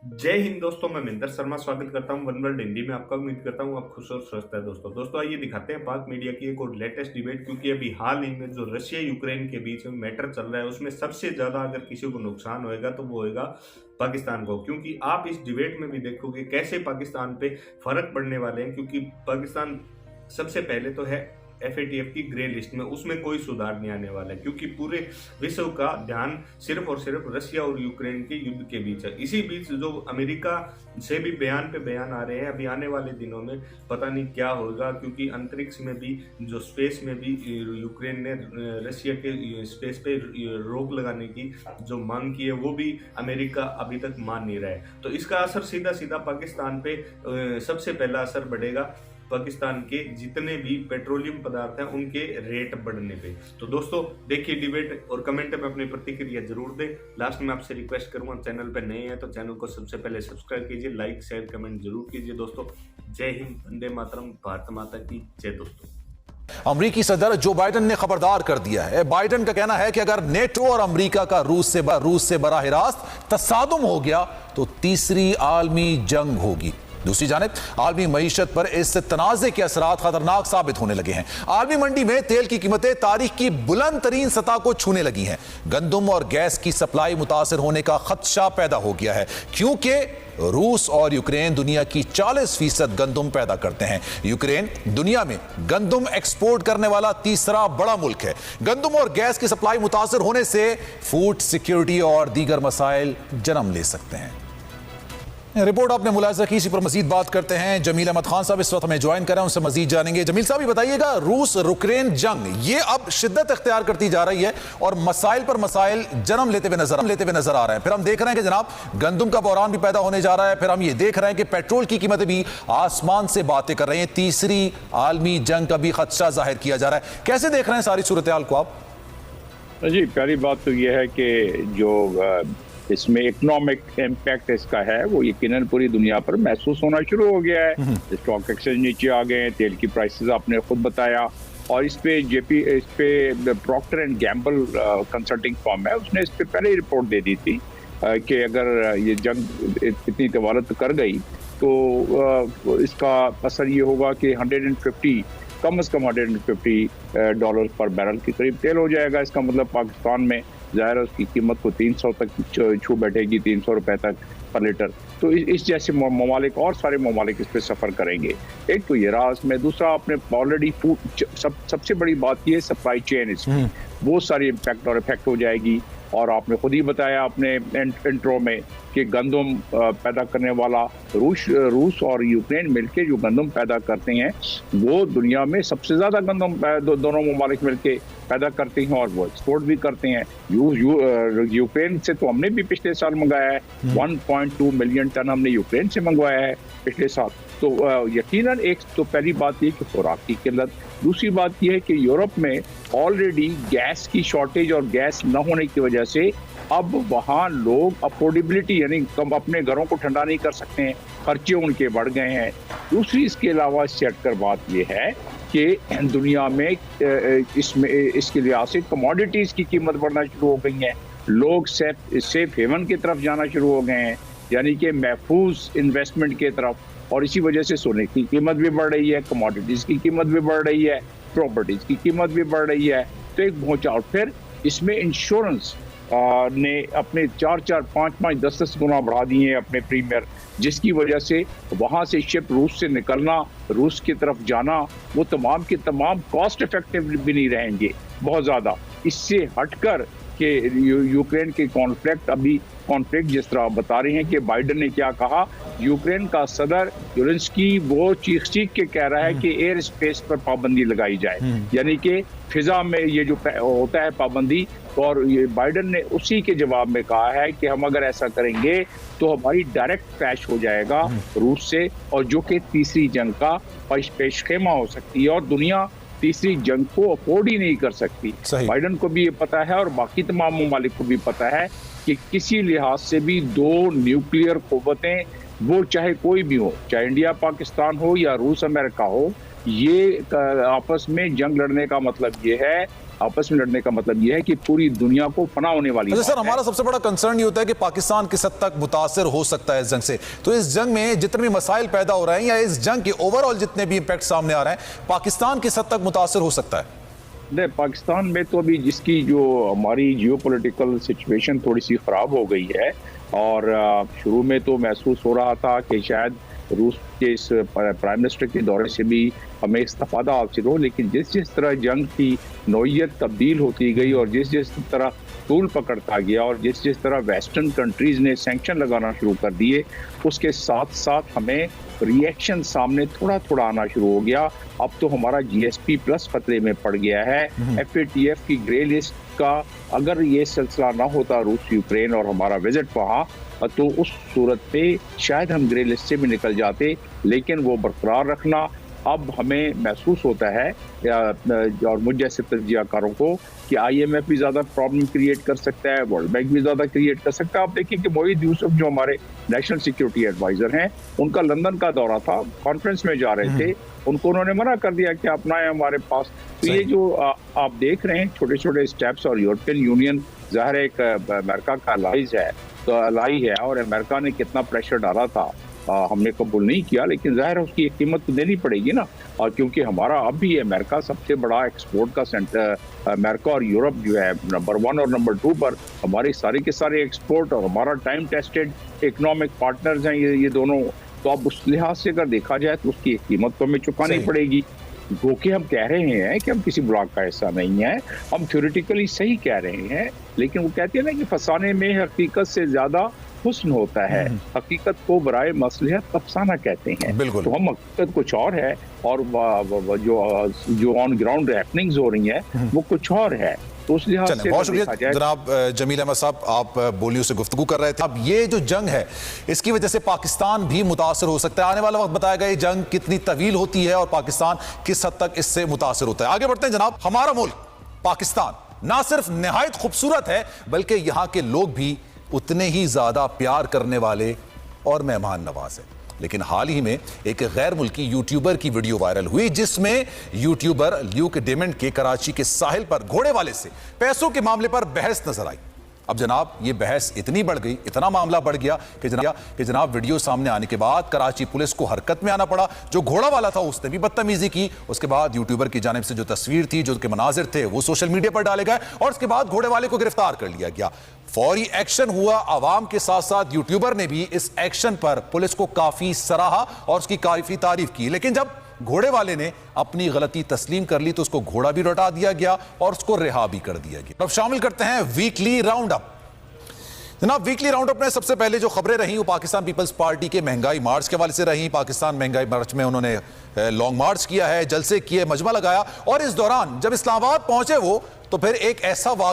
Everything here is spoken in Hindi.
जय हिंद दोस्तों, मैं महेंद्र शर्मा स्वागत करता हूं वन वर्ल्ड हिंदी में आपका। उम्मीद करता हूं आप खुश और स्वस्थ है। दोस्तों आइए दिखाते हैं पाक मीडिया की एक और लेटेस्ट डिबेट, क्योंकि अभी हाल ही में जो रशिया यूक्रेन के बीच में मैटर चल रहा है उसमें सबसे ज्यादा अगर किसी को नुकसान होएगा तो वो होएगा पाकिस्तान को। क्योंकि आप इस डिबेट में भी देखोगे कैसे पाकिस्तान पे फर्क पड़ने वाले हैं, क्योंकि पाकिस्तान सबसे पहले तो है FATF की ग्रे लिस्ट में, उसमें कोई सुधार नहीं आने वाला है, क्योंकि पूरे विश्व का ध्यान सिर्फ और सिर्फ रशिया और यूक्रेन के युद्ध के बीच है। इसी बीच जो अमेरिका से भी बयान पे बयान आ रहे हैं, अभी आने वाले दिनों में पता नहीं क्या होगा, क्योंकि अंतरिक्ष में भी जो स्पेस में भी यूक्रेन ने रशिया के स्पेस पे रोक लगाने की जो मांग की है वो भी अमेरिका अभी तक मान नहीं रहा है। तो इसका असर सीधा सीधा पाकिस्तान पे सबसे पहला असर बढ़ेगा पाकिस्तान के जितने भी पेट्रोलियम पदार्थ हैं उनके रेट बढ़ने पे। तो दोस्तों देखिए डिबेट और कमेंट में अपनी प्रतिक्रिया जरूर दें। लास्ट में आपसे रिक्वेस्ट करूंगा, चैनल पर नए हैं तो चैनल को सबसे पहले सब्सक्राइब कीजिए, लाइक शेयर कमेंट जरूर कीजिए। दोस्तों जय हिंद, वंदे मातरम, भारत माता की जय। दोस्तों अमरीकी सदर जो बाइडेन ने खबरदार कर दिया है। बाइडेन का कहना है कि अगर नेटो और अमरीका का रूस से बराह रास्त तसादुम हो गया तो तीसरी आलमी जंग होगी। दूसरी जानिब आलमी मईशत पर इस तनाज़े के असरात खतरनाक साबित होने लगे हैं। आलमी मंडी में तेल की कीमतें तारीख की बुलंद तरीन सतह को छूने लगी हैं। गंदम और गैस की सप्लाई मुतासर होने का खदशा पैदा हो गया है, क्योंकि रूस और यूक्रेन दुनिया की 40% गंदम पैदा करते हैं। यूक्रेन दुनिया में गंदम एक्सपोर्ट करने वाला तीसरा बड़ा मुल्क है। गंदम और गैस की सप्लाई मुतासर होने से फूड सिक्योरिटी और दीगर मसाइल जन्म ले सकते हैं। रिपोर्ट आपने मुलाहिजा की, इसी पर मजीद बात करते हैं। जमील अहमद खान साहब इस वक्त हमें ज्वाइन करें, उनसे मजीद जानेंगे। जमील साहब ये बताइएगा, रूस यूक्रेन जंग ये अब शिद्दत इख्तियार करती जा रही है और मसाइल पर मसाइल जन्म लेते हुए नजर आ रहे हैं। फिर हम देख रहे हैं कि जनाब गंदम का बहरान भी पैदा होने जा रहा है। फिर हम ये देख रहे हैं कि पेट्रोल की कीमतें भी आसमान से बातें कर रही हैं। तीसरी आलमी जंग का भी खदशा जाहिर किया जा रहा है। कैसे देख रहे हैं सारी सूरत हाल को आप? जी, पहली बात तो यह है कि जो इसमें इकोनॉमिक इम्पैक्ट इसका है वो यकीनन पूरी दुनिया पर महसूस होना शुरू हो गया है। स्टॉक एक्सचेंज नीचे आ गए हैं, तेल की प्राइसेस आपने खुद बताया, और इस पे Procter and Gamble consulting firm है, उसने इस पे पहले ही रिपोर्ट दे दी थी कि अगर ये जंग इतनी तवालत कर गई तो इसका असर ये होगा कि 150 कम से कम $150 पर बैरल के करीब तेल हो जाएगा। इसका मतलब पाकिस्तान में ज़ाहिर है उसकी कीमत को 300 तक छू बैठेगी, 300 रुपए तक पर लीटर। तो इस जैसे ममालिक और सारे ममालिक इस पर सफ़र करेंगे। एक तो ये रहा इसमें। दूसरा, आपने ऑलरेडी फूड सबसे बड़ी बात ये सप्लाई चेन, इसमें बहुत सारी इम्पैक्ट और इफेक्ट हो जाएगी। और आपने खुद ही बताया अपने इंट्रो में कि गंदम पैदा करने वाला रूस और यूक्रेन मिलके जो गंदम पैदा करते हैं वो दुनिया में सबसे ज़्यादा गंदम दोनों ममालिक मिलके पैदा करते हैं और वो एक्सपोर्ट भी करते हैं। यूक्रेन से तो हमने भी पिछले साल मंगाया है, 1.2 मिलियन टन हमने यूक्रेन से मंगवाया है पिछले साल। तो यकीनन एक तो पहली बात ये कि खुराक की किल्लत। दूसरी बात यह है कि यूरोप में ऑलरेडी गैस की शॉर्टेज और गैस न होने की वजह से अब वहाँ लोग अफोर्डेबिलिटी यानी कम अपने घरों को ठंडा नहीं कर सकते हैं, खर्चे उनके बढ़ गए हैं। दूसरी इसके अलावा इससे हटकर बात यह है कि दुनिया में इसके लिहाज से कमोडिटीज़ की कीमत बढ़ना शुरू हो गई है। लोग सेफ हेवन की तरफ जाना शुरू हो गए हैं, यानी कि महफूज इन्वेस्टमेंट की तरफ। और इसी वजह से सोने की कीमत भी बढ़ रही है, कमोडिटीज़ की कीमत भी बढ़ रही है, प्रॉपर्टीज़ की कीमत भी बढ़ रही है। तो एक भौचाल। फिर इसमें इंश्योरेंस ने अपने 4-4, 5-5, 10-10 गुना बढ़ा दिए हैं अपने प्रीमियर, जिसकी वजह से वहाँ से शिप रूस से निकलना, रूस की तरफ जाना, वो तमाम के तमाम कॉस्ट इफेक्टिव भी नहीं रहेंगे बहुत ज़्यादा। इससे हटकर कि यूक्रेन के कॉन्फ्लिक्ट जिस तरह बता रहे हैं कि बाइडेन ने क्या कहा, यूक्रेन का सदर ज़ेलेंस्की वो चीख के कह रहा है कि एयर स्पेस पर पाबंदी लगाई जाए, यानी कि फिजा में ये जो होता है पाबंदी। और ये बाइडेन ने उसी के जवाब में कहा है कि हम अगर ऐसा करेंगे तो हमारी डायरेक्ट क्लैश हो जाएगा रूस से, और जो कि तीसरी जंग का पेशखेमा हो सकती है और दुनिया तीसरी जंग को अफोर्ड ही नहीं कर सकती। बाइडेन को भी ये पता है और बाकी तमाम ममालिक को भी पता है कि किसी लिहाज से भी दो न्यूक्लियर कुव्वतें, वो चाहे कोई भी हो, चाहे इंडिया पाकिस्तान हो या रूस अमेरिका हो, ये आपस में जंग लड़ने का मतलब ये है आपस में लड़ने का मतलब यह है कि पूरी दुनिया को पनाह होने वाली सर, बात है। हमारा सबसे बड़ा कंसर्न ये होता है कि पाकिस्तान किस हद तक मुतासर हो सकता है इस जंग से। तो इस जंग में जितने भी मसाइल पैदा हो रहे हैं या इस जंग के ओवरऑल जितने भी इंपैक्ट सामने आ रहे हैं, पाकिस्तान किस हद तक मुतासर हो सकता है? नहीं, पाकिस्तान में तो अभी जिसकी जो हमारी जियोपॉलिटिकल सिचुएशन थोड़ी सी ख़राब हो गई है, और शुरू में तो महसूस हो रहा था कि शायद रूस के इस प्राइम मिनिस्टर के दौरे से भी हमें इस्तिफादा हासिल हो, लेकिन जिस जिस तरह जंग की नौइयत तब्दील होती गई और जिस जिस तरह तूल पकड़ता गया और जिस जिस तरह वेस्टर्न कंट्रीज़ ने सैंक्शन लगाना शुरू कर दिए, उसके साथ साथ हमें रिएक्शन सामने थोड़ा थोड़ा आना शुरू हो गया। अब तो हमारा GSP प्लस खतरे में पड़ गया है। FATF की ग्रे लिस्ट का अगर ये सिलसिला ना होता रूस यूक्रेन और हमारा विजिट वहाँ, तो उस सूरत पे शायद हम ग्रे लिस्ट से भी निकल जाते, लेकिन वो बरकरार रखना अब हमें महसूस होता है और मुझ जैसे तज्जियाकारों को कि IMF भी ज़्यादा प्रॉब्लम क्रिएट कर सकता है, वर्ल्ड बैंक भी ज़्यादा क्रिएट कर सकता है। आप देखिए कि मोहित यूसुफ जो हमारे नेशनल सिक्योरिटी एडवाइज़र हैं, उनका लंदन का दौरा था, कॉन्फ्रेंस में जा रहे थे, उनको उन्होंने मना कर दिया कि अपना है हमारे पास। तो ये जो आप देख रहे हैं छोटे छोटे स्टेप्स, और यूरोपियन यूनियन ज़ाहिर एक अमेरिका का अलाइज है, तो अलाई है, और अमेरिका ने कितना प्रेशर डाला था हमने कबूल नहीं किया, लेकिन जाहिर है उसकी एक कीमत तो देनी पड़ेगी ना। और क्योंकि हमारा अब भी अमेरिका सबसे बड़ा एक्सपोर्ट का सेंटर, अमेरिका और यूरोप जो है नंबर 1 और नंबर 2 पर हमारे सारे के सारे एक्सपोर्ट और हमारा टाइम टेस्टेड इकोनॉमिक पार्टनर्स हैं ये दोनों। तो अब उस लिहाज से अगर देखा जाए तो उसकी एक कीमत तो हमें चुकानी पड़ेगी। जो कि हम कह रहे हैं कि हम किसी ब्लॉक का हिस्सा नहीं है, हम थ्योरेटिकली सही कह रहे हैं, लेकिन वो कहते हैं ना कि फसाने में हकीकत से ज्यादा हुस्न होता है। हकीकत को बराए मसलहत अफसाना कहते हैं। बिल्कुल। तो हम हकीकत कुछ और है और जो ऑन ग्राउंड हैपनिंग्स हो रही हैं वो कुछ और है। तो उस लिहाज से बहुत शुक्रिया जनाब जमील अहमद साहब, आप बोलियों से गुफ्तगू कर रहे थे। अब ये जो जंग है इसकी वजह से पाकिस्तान भी मुतासर हो सकता है। आने वाला वक्त बताएगा ये जंग कितनी तवील होती है और पाकिस्तान किस हद तक इससे मुतासर होता है। आगे बढ़ते हैं जनाब। हमारा मुल्क पाकिस्तान ना सिर्फ निहायत खूबसूरत है, बल्कि यहाँ के लोग भी उतने ही ज्यादा प्यार करने वाले और मेहमान नवाज है। लेकिन हाल ही में एक गैर मुल्की यूट्यूबर की वीडियो वायरल हुई जिसमें यूट्यूबर ल्यूक डेमंड के कराची के साहिल पर घोड़े वाले से पैसों के मामले पर बहस नजर आई। अब जनाब ये बहस इतनी बढ़ गई, इतना मामला बढ़ गया कि जनाब वीडियो सामने आने के बाद कराची पुलिस को हरकत में आना पड़ा। जो घोड़ा वाला था उसने भी बदतमीजी की। उसके बाद यूट्यूबर की जानिब से जो तस्वीर थी, जो के मनाजिर थे, वो सोशल मीडिया पर डाले गए और उसके बाद घोड़े वाले को गिरफ्तार कर लिया गया। फौरी एक्शन हुआ। आवाम के साथ साथ यूट्यूबर ने भी इस एक्शन पर पुलिस को काफी सराहा और उसकी काफी तारीफ की। लेकिन जब घोड़े वाले ने अपनी गलती तस्लीम कर ली तो उसको घोड़ा भी लौटा दिया गया और उसको रिहा भी कर दिया गया। अब शामिल करते हैं वीकली राउंड अप। जनाब वीकली राउंड अप में सबसे पहले जो खबरें रही वो पाकिस्तान पीपल्स पार्टी के महंगाई मार्च के हवाले से रही। पाकिस्तान महंगाई मार्च में उन्होंने लॉन्ग मार्च किया है, जलसे किए, मजमा लगाया और इस दौरान जब इस्लामाबाद पहुंचे वो तो फिर एक ऐसा वाक़या